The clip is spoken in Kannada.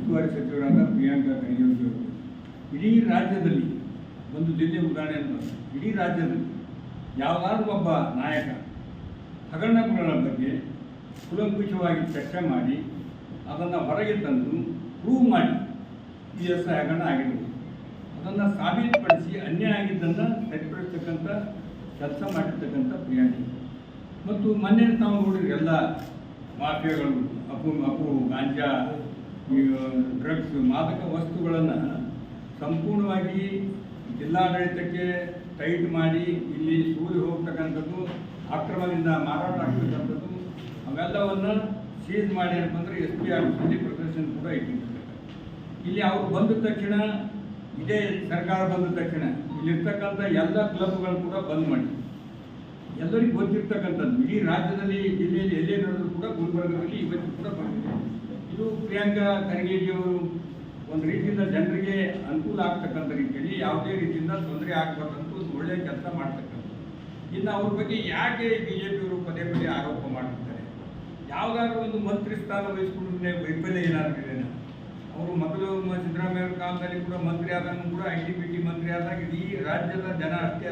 ಉಸ್ತುವಾರಿ ಸಚಿವರಾದ ಪ್ರಿಯಾಂಕಾ ಖರ್ಗೆ ಅವರು ಇಡೀ ರಾಜ್ಯದಲ್ಲಿ ಒಂದು ಜಿಲ್ಲೆ ಉದಾಹರಣೆ ಅಂತ ಇಡೀ ರಾಜ್ಯದಲ್ಲಿ ಯಾವುದಾದ್ರೂ ಒಬ್ಬ ನಾಯಕ ಹಗರಣಗಳ ಬಗ್ಗೆ ಕೂಲಂಕುಷವಾಗಿ ಚರ್ಚೆ ಮಾಡಿ ಅದನ್ನು ಹೊರಗೆ ತಂದು ಪ್ರೂವ್ ಮಾಡಿ ಈ ಎಸ್ ಹಗರಣ ಆಗಿರ್ಬೋದು ಅದನ್ನು ಸಾಬೀತುಪಡಿಸಿ ಅನ್ಯಾಯ ಆಗಿದ್ದನ್ನು ಸರಿಪಡಿಸ್ತಕ್ಕಂಥ ಕೆಲಸ ಮಾಡಿರ್ತಕ್ಕಂಥ ಪ್ರಿಯಾಂಕಾ ಮತ್ತು ಮೊನ್ನೆ ತಾವು ನೋಡಿದ್ರೆ ಎಲ್ಲ ಮಾಫಿಯಾಗಳು ಅಪು ಗಾಂಜಾ ಡ್ರಗ್ಸ್ ಮಾದಕ ವಸ್ತುಗಳನ್ನು ಸಂಪೂರ್ಣವಾಗಿ ಜಿಲ್ಲಾಡಳಿತಕ್ಕೆ ಟೈಟ್ ಮಾಡಿ ಇಲ್ಲಿ ಸೂರಿ ಹೋಗ್ತಕ್ಕಂಥದ್ದು ಅಕ್ರಮದಿಂದ ಮಾರಾಟ ಆಗ್ತಕ್ಕಂಥದ್ದು ಅವೆಲ್ಲವನ್ನು ಸೀಸ್ ಮಾಡಿ ಅಂತಂದರೆ ಎಸ್ ಪಿ ಆಫೀಸಲ್ಲಿ ಪ್ರದರ್ಶನ ಕೂಡ ಇಟ್ಟಿರ್ತಾರೆ. ಇಲ್ಲಿ ಅವರು ಬಂದ ತಕ್ಷಣ ಇದೇ ಸರ್ಕಾರ ಬಂದ ತಕ್ಷಣ ಇಲ್ಲಿರ್ತಕ್ಕಂಥ ಎಲ್ಲ ಕ್ಲಬ್ಗಳನ್ನು ಕೂಡ ಬಂದ್ ಮಾಡಿ ಎಲ್ಲರಿಗೂ ಗೊತ್ತಿರ್ತಕ್ಕಂಥದ್ದು ಇಡೀ ರಾಜ್ಯದಲ್ಲಿ ಜಿಲ್ಲೆಯಲ್ಲಿ ಎಲ್ಲೇ ನಡೆದರೂ ಕೂಡ ಗುಲ್ಬರ್ಗದಲ್ಲಿ ಇವತ್ತು ಕೂಡ ಬಂದಿದೆ. ಇದು ಪ್ರಿಯಾಂಕಾ ಖರ್ಗೆಜಿಯವರು ಒಂದು ರೀತಿಯಿಂದ ಜನರಿಗೆ ಅನುಕೂಲ ಆಗ್ತಕ್ಕಂಥ ರೀತಿಯಲ್ಲಿ ಯಾವುದೇ ರೀತಿಯಿಂದ ತೊಂದರೆ ಆಗಬಾರ್ದಂತ ಒಂದು ಒಳ್ಳೆಯ ಕೆಲಸ ಮಾಡ್ತಕ್ಕಂಥ. ಇನ್ನು ಅವ್ರ ಬಗ್ಗೆ ಯಾಕೆ ಬಿ ಜೆ ಪಿಯವರು ಪದೇ ಪದೇ ಆರೋಪ ಮಾಡ್ತಿದ್ದಾರೆ? ಯಾವುದಾದ್ರೂ ಒಂದು ಮಂತ್ರಿ ಸ್ಥಾನ ವಹಿಸ್ಕೊಂಡ್ರೆ ವೈಫಲ್ಯ ಏನಾದರೂ ಇದೆ? ಅವರು ಮೊದಲು ಸಿದ್ದರಾಮಯ್ಯ ಕಾಲದಲ್ಲಿ ಕೂಡ ಮಂತ್ರಿ ಆದಾಗ ಕೂಡ ITBT ಮಂತ್ರಿ ಆದಾಗ ಇಡೀ ರಾಜ್ಯದ ಜನ ಅಷ್ಟೇ